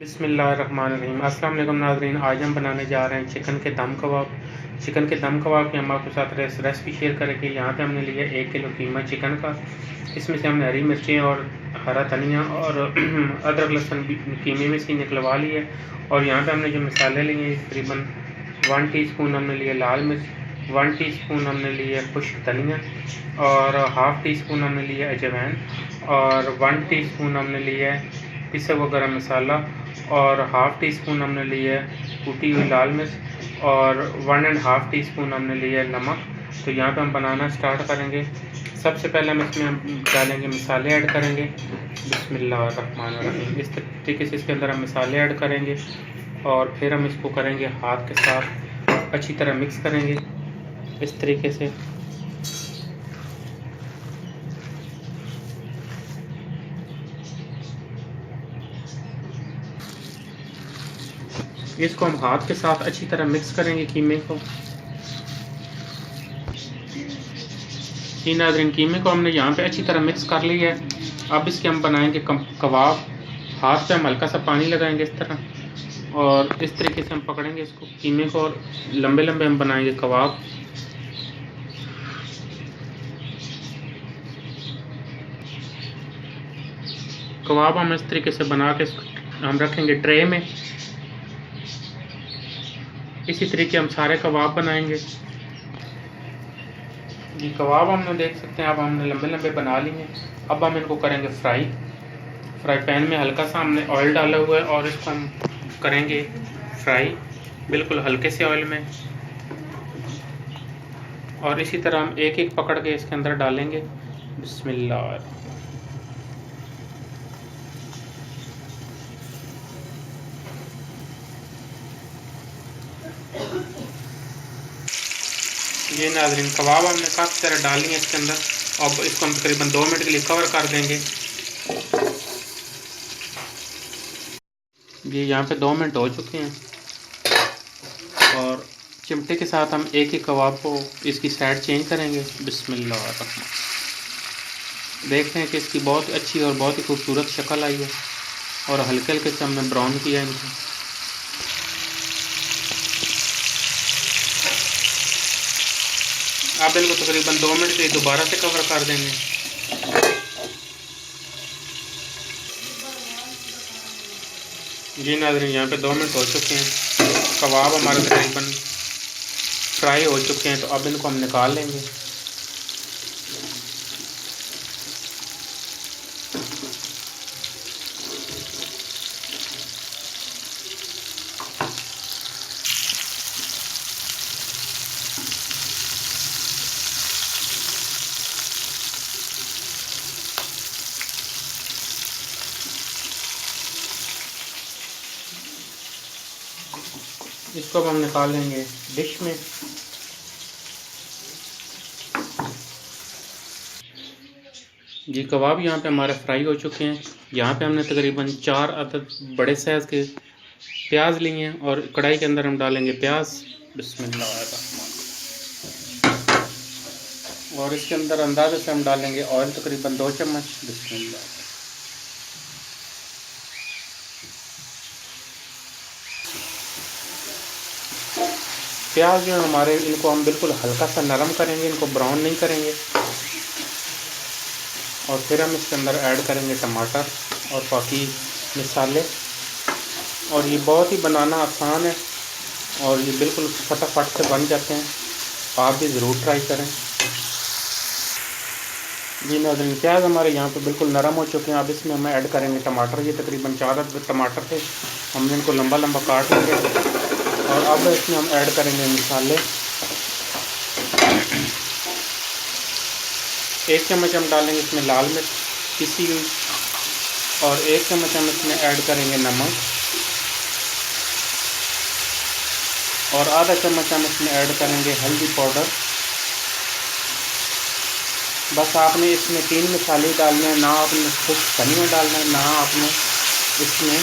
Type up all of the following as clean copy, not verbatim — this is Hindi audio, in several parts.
बिस्मिल्लाहिर्रहमानिर्रहीम। अस्सलाम वालेकुम नाज़रीन, आज हम बनाने जा रहे हैं चिकन के दम कबाब। चिकन के दम कबाब की हम आपके साथ रेसिपी शेयर करेंगे। यहाँ पे हमने लिया 1 किलो कीमा चिकन का। इसमें से हमने हरी मिर्चें और हरा धनिया और अदरक लहसुन भी कीमे में से निकलवा लिए। और यहाँ पे हमने जो मसाले लिए तकरीबन 1 टीस्पून हमने लिए लाल मिर्च, 1 टीस्पून हमने लिए खुश्क धनिया और हाफ़ टीस्पून हमने लिया अजवाइन और 1 टीस्पून हमने लिया पिसा हुआ गरम मसाला और हाफ़ टी स्पून हमने लिया कुटी हुई लाल मिर्च और 1.5 टीस्पून हमने लिया नमक। तो यहाँ पे हम बनाना स्टार्ट करेंगे। सबसे पहले हम इसमें डालेंगे मसाले ऐड करेंगे। बिस्मिल्लाहिर्रहमानिर्रहीम। इस तरीके से इसके अंदर हम मसाले ऐड करेंगे और फिर हम इसको करेंगे हाथ के साथ अच्छी तरह मिक्स करेंगे इस तरीके से। इसको हम हाथ के साथ अच्छी तरह मिक्स करेंगे कीमे को। नाज़रीन, कीमे को हमने यहाँ पे अच्छी तरह मिक्स कर लिया है। अब इसके हम बनाएंगे कबाब। हाथ पे हम हल्का सा पानी लगाएंगे इस तरह और इस तरीके से हम पकड़ेंगे इसको कीमे को और लंबे लंबे हम बनाएंगे कबाब। कबाब हम इस तरीके से बना के हम रखेंगे ट्रे में। इसी तरीके हम सारे कबाब बनाएंगे। ये कबाब हमने देख सकते हैं, अब हमने लंबे लंबे बना लिए। अब हम इनको करेंगे फ्राई पैन में हल्का सा हमने ऑयल डाला हुआ है और इसको हम करेंगे फ्राई बिल्कुल हल्के से ऑयल में। और इसी तरह हम एक एक पकड़ के इसके अंदर डालेंगे। बिस्मिल्लाह। ये नाज़रीन, कबाब हमने काफ़ी तरह डाली है इसके अंदर। अब इसको हम तकरीबन 2 मिनट के लिए कवर कर देंगे। ये यहाँ पे 2 मिनट हो चुके हैं और चिमटे के साथ हम एक एक कबाब को इसकी साइड चेंज करेंगे। बिस्मिल्लाह। देख रहे हैं कि इसकी बहुत अच्छी और बहुत ही खूबसूरत शक्ल आई है और हल्के हल्के से हमने ब्राउन किया इनको। आप इनको तकरीबन 2 मिनट के दोबारा से कवर कर देंगे। जी नाज़रीन, यहाँ पे 2 मिनट हो चुके हैं। कबाब हमारे तकरीबन फ्राई हो चुके हैं। तो अब इनको हम निकाल लेंगे। इसको अब हम निकाल लेंगे डिश में। जी कबाब यहाँ पे हमारे फ्राई हो चुके हैं। यहाँ पे हमने तकरीबन 4 अदद बड़े साइज़ के प्याज लिए हैं और कढ़ाई के अंदर हम डालेंगे प्याज। बिस्मिल्लाह। और इसके अंदर अंदाजे से हम डालेंगे ऑयल तकरीबन 2 चम्मच। बिस्मिल्लाह। प्याज जो हमारे, इनको हम बिल्कुल हल्का सा नरम करेंगे, इनको ब्राउन नहीं करेंगे। और फिर हम इसके अंदर ऐड करेंगे टमाटर और बाकी मसाले। और ये बहुत ही बनाना आसान है और ये बिल्कुल फटाफट से बन जाते हैं। आप भी ज़रूर ट्राई करें। जी नाज़रीन, प्याज हमारे यहाँ पे बिल्कुल नरम हो चुके हैं। अब इसमें हम ऐड करेंगे टमाटर। ये तकरीबन 4 टमाटर थे, हमने इनको लंबा लंबा काट लिया। और अब इसमें हम ऐड करेंगे मसाले। 1 चम्मच हम डालेंगे इसमें लाल मिर्च पिसी हुई और 1 चम्मच हम इसमें ऐड करेंगे नमक और आधा चम्मच हम इसमें ऐड करेंगे हल्दी पाउडर। बस आपने इसमें 3 मसाले डालने हैं, ना आपने खुश्क धनिया डालना है, ना आपने इसमें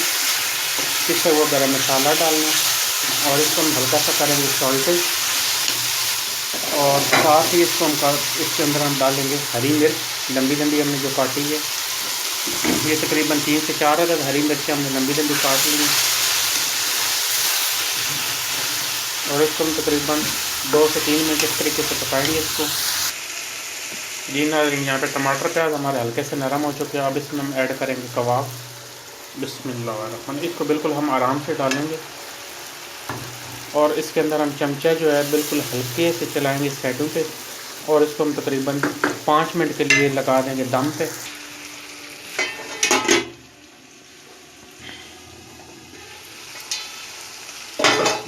पिसा हुआ गरम मसाला डालना है। और इसको हम हल्का सा करेंगे सॉल्टेज और साथ ही इसको हम इसके अंदर हम डालेंगे हरी मिर्च लंबी लंबी हमने जो काटी है। ये तकरीबन 3 से 4 अदद हरी मिर्ची हमने लंबी लंबी काट ली और इसको हम तकरीबन 2 से 3 मिनट इस तरीके से पकाएंगे इसको। जी नाज़रीन, यहाँ पे टमाटर प्याज हमारे हल्के से नरम हो चुके हैं। अब इसमें हम ऐड करेंगे कबाब। बिस्मिल्लाह, इसको बिल्कुल हम आराम से डालेंगे और इसके अंदर हम चमचा जो है बिल्कुल हल्के से चलाएंगे साइडों पे और इसको हम तकरीबन 5 मिनट के लिए लगा देंगे दम पे।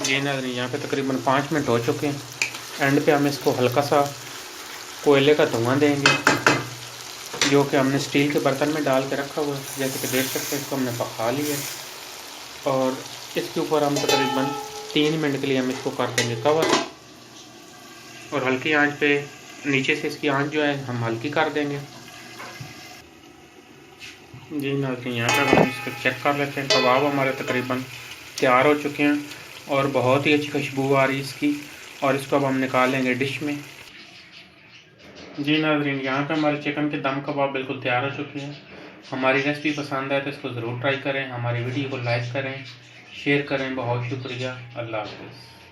जी नाज़रीन, यहाँ पे तकरीबन 5 मिनट हो चुके हैं। एंड पे हम इसको हल्का सा कोयले का धुआं देंगे जो कि हमने स्टील के बर्तन में डाल के रखा हुआ है। जैसे कि देख सकते हैं इसको हमने पका लिया और इसके ऊपर हम तकरीबन 3 मिनट के लिए हम इसको कर देंगे कवर और हल्की आंच पे नीचे से इसकी आंच जो है हम हल्की कर देंगे। जी नाज़रीन, यहाँ पर हम इसको चेक कर लेते हैं। कबाब हमारे तकरीबन तैयार हो चुके हैं और बहुत ही अच्छी खुशबू आ रही है इसकी और इसको अब हम निकालेंगे डिश में। जी नाज़रीन, यहाँ पे हमारे चिकन के दम कबाब बिल्कुल तैयार हो चुके हैं। हमारी रेसिपी पसंद आए तो इसको ज़रूर ट्राई करें। हमारी वीडियो को लाइक करें, शेयर करें। बहुत शुक्रिया। अल्लाह हाफ़िज़।